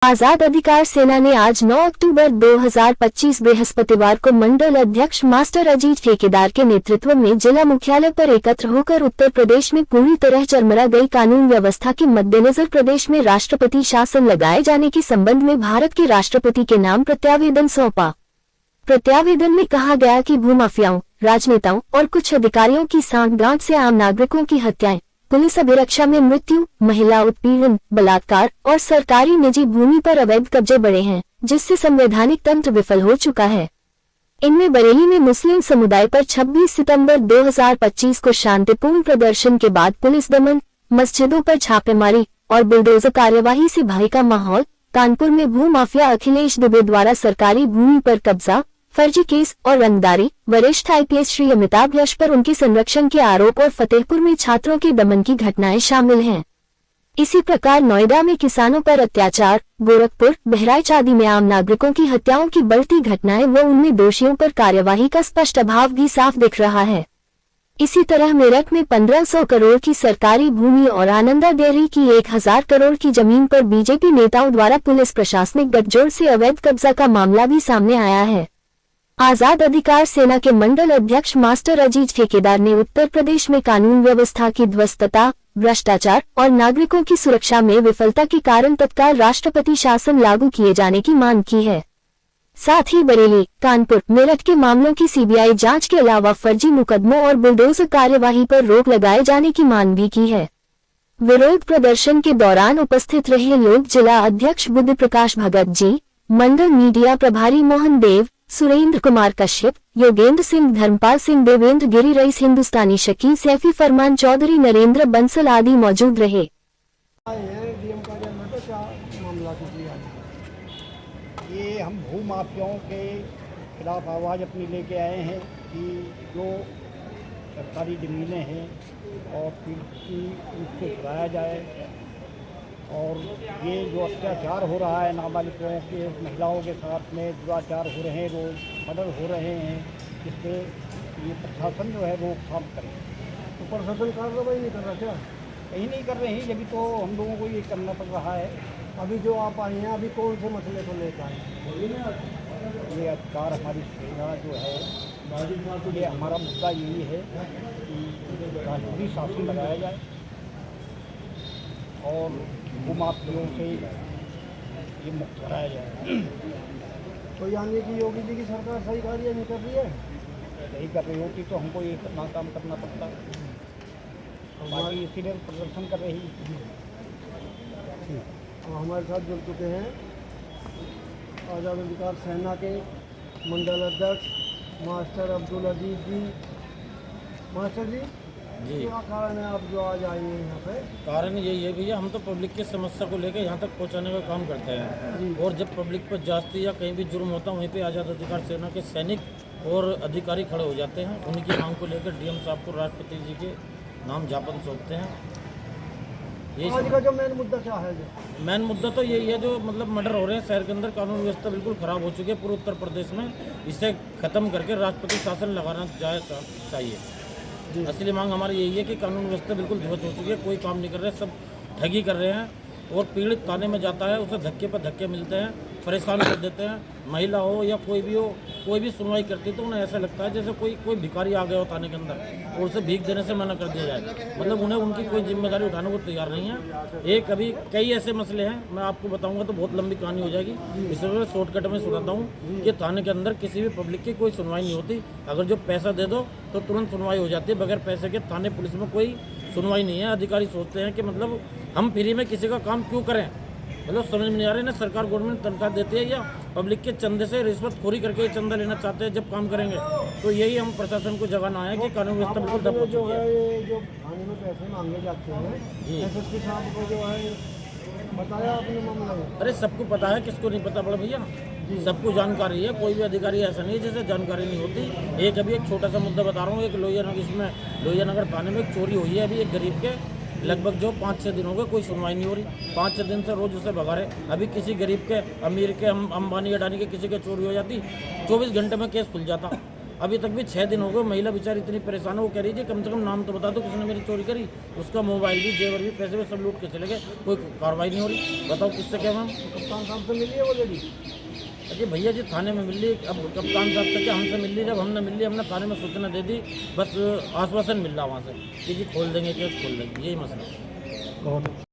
आजाद अधिकार सेना ने आज 9 अक्टूबर 2025 बृहस्पतिवार को मंडल अध्यक्ष मास्टर अजीत ठेकेदार के नेतृत्व में जिला मुख्यालय पर एकत्र होकर उत्तर प्रदेश में पूरी तरह चरमरा गई कानून व्यवस्था के मद्देनजर प्रदेश में राष्ट्रपति शासन लगाए जाने के संबंध में भारत के राष्ट्रपति के नाम प्रत्यावेदन सौंपा। प्रत्यावेदन में कहा गया कि भूमाफियाओं, राजनेताओं और कुछ अधिकारियों की सांठगांठ से आम नागरिकों की हत्याएं, पुलिस अभिरक्षा में मृत्यु, महिला उत्पीड़न, बलात्कार और सरकारी निजी भूमि पर अवैध कब्जे बढ़े हैं, जिससे संवैधानिक तंत्र विफल हो चुका है। इनमें बरेली में मुस्लिम समुदाय पर 26 सितंबर 2025 को शांतिपूर्ण प्रदर्शन के बाद पुलिस दमन, मस्जिदों पर छापेमारी और बुलडोजर कार्यवाही से भय का माहौल, कानपुर में भूमाफिया अखिलेश दुबे द्वारा सरकारी भूमि पर कब्जा, फर्जी केस और रंगदारी, वरिष्ठ आईपीएस श्री अमिताभ यश पर उनके संरक्षण के आरोप और फतेहपुर में छात्रों के दमन की घटनाएं शामिल हैं। इसी प्रकार नोएडा में किसानों पर अत्याचार, गोरखपुर, बहराइच आदि में आम नागरिकों की हत्याओं की बढ़ती घटनाएं व उनमें दोषियों पर कार्यवाही का स्पष्ट अभाव भी साफ दिख रहा है। इसी तरह मेरठ में 1500 करोड़ की सरकारी भूमि और आनंदा डेयरी की 1000 करोड़ की जमीन पर बीजेपी नेताओं द्वारा पुलिस प्रशासनिक गठजोड़ से अवैध कब्जा का मामला भी सामने आया है। आजाद अधिकार सेना के मंडल अध्यक्ष मास्टर अजीत ठेकेदार ने उत्तर प्रदेश में कानून व्यवस्था की ध्वस्तता, भ्रष्टाचार और नागरिकों की सुरक्षा में विफलता के कारण तत्काल राष्ट्रपति शासन लागू किए जाने की मांग की है। साथ ही बरेली, कानपुर, मेरठ के मामलों की सीबीआई जांच के अलावा फर्जी मुकदमों और बुलडोजर कार्यवाही पर रोक लगाए जाने की मांग भी की है। विरोध प्रदर्शन के दौरान उपस्थित रहे लोग जिला अध्यक्ष बुद्ध प्रकाश भगत जी, मंडल मीडिया प्रभारी मोहन देव, सुरेंद्र कुमार कश्यप, योगेंद्र सिंह, धर्मपाल सिंह, देवेंद्र गिरी, रईस हिंदुस्तानी, शकील, सैफी, फरमान चौधरी, नरेंद्र बंसल आदि मौजूद रहे। ये हम भूमाफियाओं के खिलाफ आवाज़ अपनी लेके आए हैं कि जो सरकारी ज़मीनें हैं और उनसे छुड़ाया जाए, और ये जो अत्याचार हो रहा है नाबालिगों के, महिलाओं के साथ में दुराचार हो रहे हैं, रोज मर्डर हो रहे हैं, जिससे ये प्रशासन जो है रोकथाम करे। तो प्रशासन कार्रवाई नहीं कर रहा क्या? कहीं नहीं कर रहे हैं, जब तो हम लोगों को ये करना पड़ रहा है। अभी जो आप आए हैं, अभी कौन से मसले को लेकर आए हैं? ये अधिकार हमारी सेना जो है, ये हमारा मुद्दा यही है कि राष्ट्रीय शासन लगाया जाए और भूमाफियों से ये मुक्त कराया जाए। तो यानी कि योगी जी की सरकार सही कार्य नहीं कर रही है? नहीं कर रही होती तो हमको ये काम करना पड़ता है, बाकी इसीलिए प्रदर्शन कर रही है। हमारे साथ जुड़ चुके हैं आज़ाद अधिकार सेना के मंडल अध्यक्ष मास्टर अब्दुल अजीज जी। मास्टर जी, क्या कारण है आप जो आज आए हैं यहाँ पे? कारण यही है भैया, हम तो पब्लिक की समस्या को लेकर यहाँ तक पहुँचाने का काम करते हैं, और जब पब्लिक पर जाती या कहीं भी जुर्म होता है वहीं पे आज़ाद अधिकार सेना के सैनिक और अधिकारी खड़े हो जाते हैं। उनकी मांग को लेकर डीएम साहब को राष्ट्रपति जी के नाम ज्ञापन सौंपते हैं। आज का जो मेन मुद्दा क्या है? मेन मुद्दा तो यही है, जो मतलब मर्डर हो रहे हैं शहर के अंदर, कानून व्यवस्था बिल्कुल ख़राब हो चुकी है पूरे उत्तर प्रदेश में। इसे ख़त्म करके राष्ट्रपति शासन लगाना चाहिए। असली मांग हमारी यही है कि कानून व्यवस्था बिल्कुल ध्वस्त हो चुकी है, कोई काम नहीं कर रहे, सब ठगी कर रहे हैं, और पीड़ित थाने में जाता है उसे धक्के पर धक्के मिलते हैं, परेशान कर देते हैं। महिला हो या कोई भी हो, कोई भी सुनवाई करती तो उन्हें ऐसा लगता है जैसे कोई भिखारी आ गया हो थाने के अंदर और उसे भीख देने से मना कर दिया जाए। मतलब उन्हें उनकी कोई जिम्मेदारी उठाने को तैयार नहीं है। एक अभी कई ऐसे मसले हैं, मैं आपको बताऊंगा तो बहुत लंबी कहानी हो जाएगी, इसलिए मैं शॉर्टकट में सुनाता हूँ कि थाने के अंदर किसी भी पब्लिक की कोई सुनवाई नहीं होती। अगर जो पैसा दे दो तो तुरंत सुनवाई हो जाती है, बगैर पैसे के थाने पुलिस में कोई सुनवाई नहीं है। अधिकारी सोचते हैं कि मतलब हम फ्री में किसी का काम क्यों करें, मतलब समझ में नहीं आ रहा है ना। सरकार गवर्नमेंट तनख्वाह देती है या पब्लिक के चंदे से रिश्वतखोरी करके चंदा लेना चाहते हैं जब काम करेंगे। तो यही हम प्रशासन को जगाना है कि कानून व्यवस्था बिल्कुल दब हो चुकी है। जो थाने में पैसे मांगे जाते हैं, एसएसपी साहब को जो है बताया आपने मामला? अरे सबको पता है, किसको नहीं पता बड़ा भैया, सबको जानकारी है। कोई भी अधिकारी ऐसा नहीं है जिसे जानकारी नहीं होती। एक अभी एक छोटा सा मुद्दा बता रहा हूँ, एक लोहियानगर थाने में एक चोरी हुई है अभी एक गरीब के, लगभग जो 5-6 दिन हो गए कोई सुनवाई नहीं हो रही। 5-6 दिन से रोज उसे भगा रहे। अभी किसी गरीब के, अमीर के, अंबानी अडानी के किसी के चोरी हो जाती, 24 घंटे में केस खुल जाता। अभी तक भी 6 दिन हो गए, महिला बेचारी इतनी परेशान है, वो कह रही थी कम से कम नाम तो बता दो किसने मेरी चोरी करी। उसका मोबाइल भी, जेवर भी, पैसे भी सब लूट के चले गए, कोई कार्रवाई नहीं हो रही। बताओ किससे क्या मैम? कप्तान साहब से मिली है वो लेडी? अरे भैया जी थाने में मिल ली, अब कप्तान साहब से क्या हमसे मिल ली? जब हमने मिल ली, हमने थाने में सूचना दे दी, बस आश्वासन मिल रहा वहाँ से कि जी खोल देंगे, केस खोल देंगे, यही मसला है। बहुत